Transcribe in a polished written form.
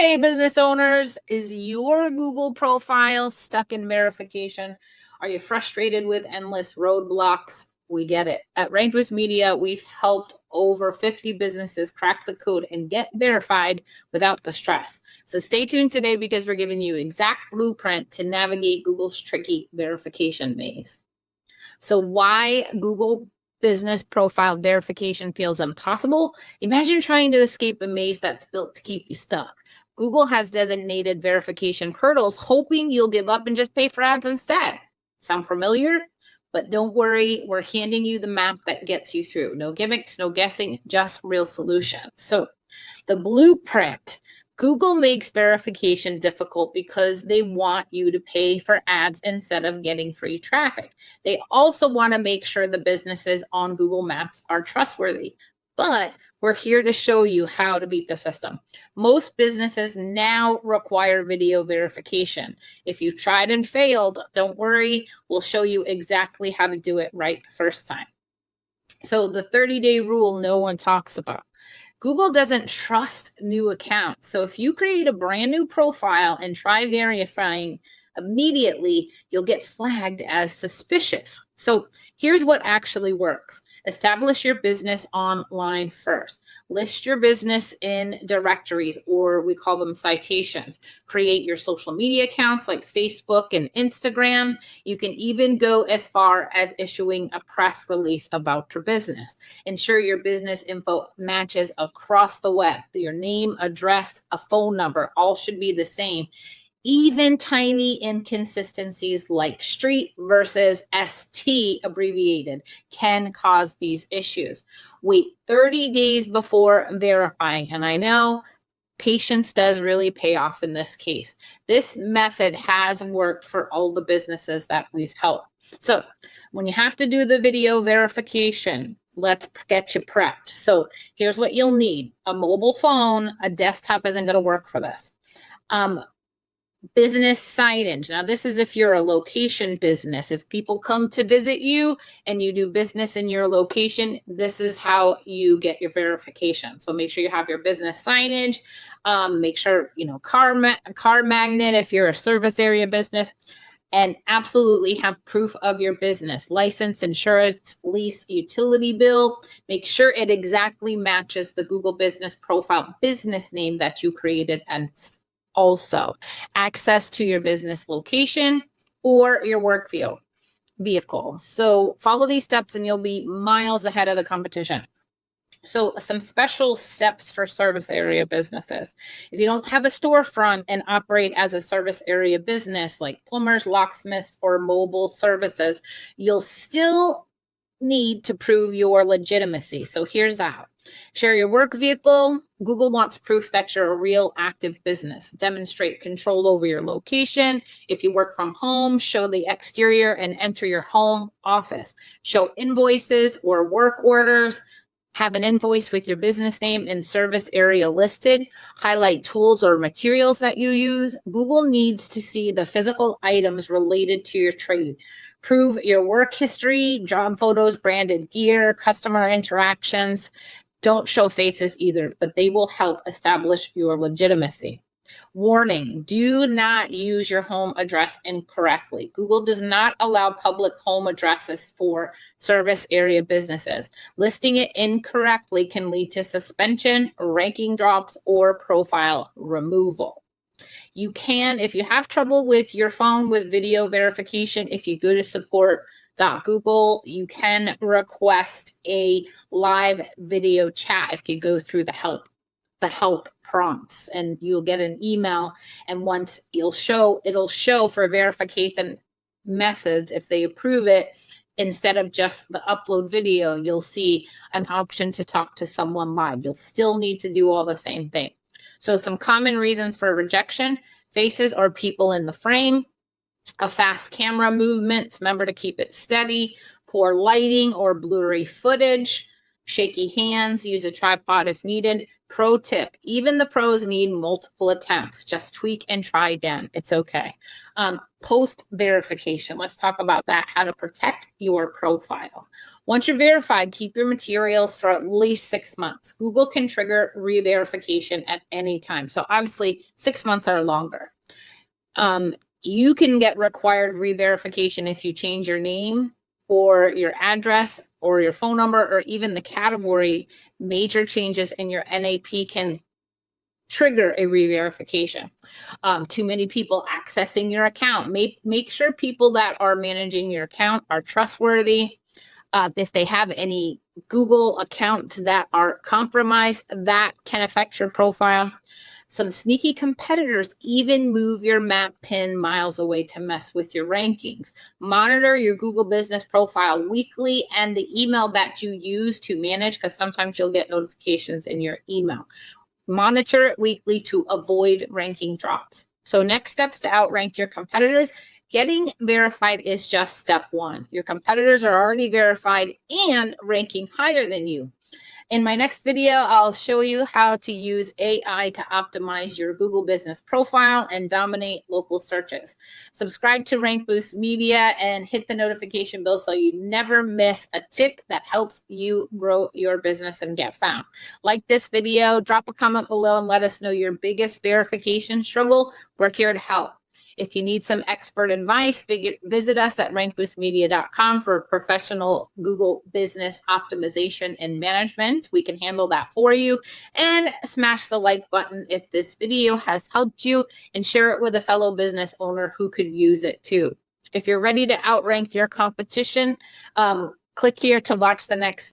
Hey, business owners, is your Google profile stuck in verification? Are you frustrated with endless roadblocks? We get it. At Ranked with Media, we've helped over 50 businesses crack the code and get verified without the stress. So stay tuned today because we're giving you exact blueprint to navigate Google's tricky verification maze. So why Google business profile verification feels impossible? Imagine trying to escape a maze that's built to keep you stuck. Google has designated verification hurdles, hoping you'll give up and just pay for ads instead. Sound familiar? But don't worry, we're handing you the map that gets you through. No gimmicks, no guessing, just real solutions. So the blueprint. Google makes verification difficult because they want you to pay for ads instead of getting free traffic. They also want to make sure the businesses on Google Maps are trustworthy. But we're here to show you how to beat the system. Most businesses now require video verification. If you tried and failed, don't worry, we'll show you exactly how to do it right the first time. So the 30-day rule no one talks about. Google doesn't trust new accounts. So if you create a brand new profile and try verifying immediately, you'll get flagged as suspicious. So here's what actually works. Establish your business online first. List your business in directories, or we call them citations. Create your social media accounts like Facebook and Instagram. You can even go as far as issuing a press release about your business. Ensure your business info matches across the web. Your name, address, a phone number, all should be the same. Even tiny inconsistencies like street versus ST abbreviated can cause these issues. Wait 30 days before verifying. And I know patience does really pay off in this case. This method has worked for all the businesses that we've helped. So when you have to do the video verification, let's get you prepped. So here's what you'll need. A mobile phone. A desktop isn't going to work for this. Business signage. Now, this is if you're a location business. If people come to visit you and you do business in your location, this is how you get your verification. So make sure you have your business signage. Make sure, car magnet if you're a service area business. And absolutely have proof of your business, license, insurance, lease, utility bill. Make sure it exactly matches the Google business profile business name that you created, and also access to your business location or your work vehicle. So follow these steps and you'll be miles ahead of the competition. So some special steps for service area businesses. If you don't have a storefront and operate as a service area business like plumbers, locksmiths, or mobile services, you'll still need to prove your legitimacy. So here's how. Share your work vehicle. Google wants proof that you're a real active business. Demonstrate control over your location. If you work from home, show the exterior and enter your home office. Show invoices or work orders. Have an invoice with your business name and service area listed. Highlight tools or materials that you use. Google needs to see the physical items related to your trade. Prove your work history, job photos, branded gear, customer interactions. Don't show faces either, but they will help establish your legitimacy. Warning, do not use your home address incorrectly. Google does not allow public home addresses for service area businesses. Listing it incorrectly can lead to suspension, ranking drops, or profile removal. You can, if you have trouble with your phone with video verification, if you go to support.google, you can request a live video chat if you go through the help prompts, and you'll get an email, and once it'll show for verification methods. If they approve it, instead of just the upload video, you'll see an option to talk to someone live. You'll still need to do all the same thing. So some common reasons for rejection: faces or people in the frame, a fast camera movements, remember to keep it steady, poor lighting or blurry footage, shaky hands, use a tripod if needed, Pro tip, even the pros need multiple attempts. Just tweak and try again. It's okay. Post verification. Let's talk about that, how to protect your profile. Once you're verified, keep your materials for at least 6 months. Google can trigger re-verification at any time. So obviously 6 months or longer. You can get required re-verification if you change your name or your address or your phone number or even the category. Major changes in your NAP can trigger a re-verification. Too many people accessing your account. Make sure people that are managing your account are trustworthy. If they have any Google accounts that are compromised, that can affect your profile. Some sneaky competitors even move your map pin miles away to mess with your rankings. Monitor your Google business profile weekly and the email that you use to manage, because sometimes you'll get notifications in your email. Monitor it weekly to avoid ranking drops. So next steps to outrank your competitors. Getting verified is just step one. Your competitors are already verified and ranking higher than you. In my next video, I'll show you how to use AI to optimize your Google business profile and dominate local searches. Subscribe to Rank Boost Media and hit the notification bell so you never miss a tip that helps you grow your business and get found. Like this video, drop a comment below and let us know your biggest verification struggle. We're here to help. If you need some expert advice, visit us at rankboostmedia.com for professional Google business optimization and management. We can handle that for you. And smash the like button if this video has helped you, and share it with a fellow business owner who could use it too. If you're ready to outrank your competition, click here to watch the next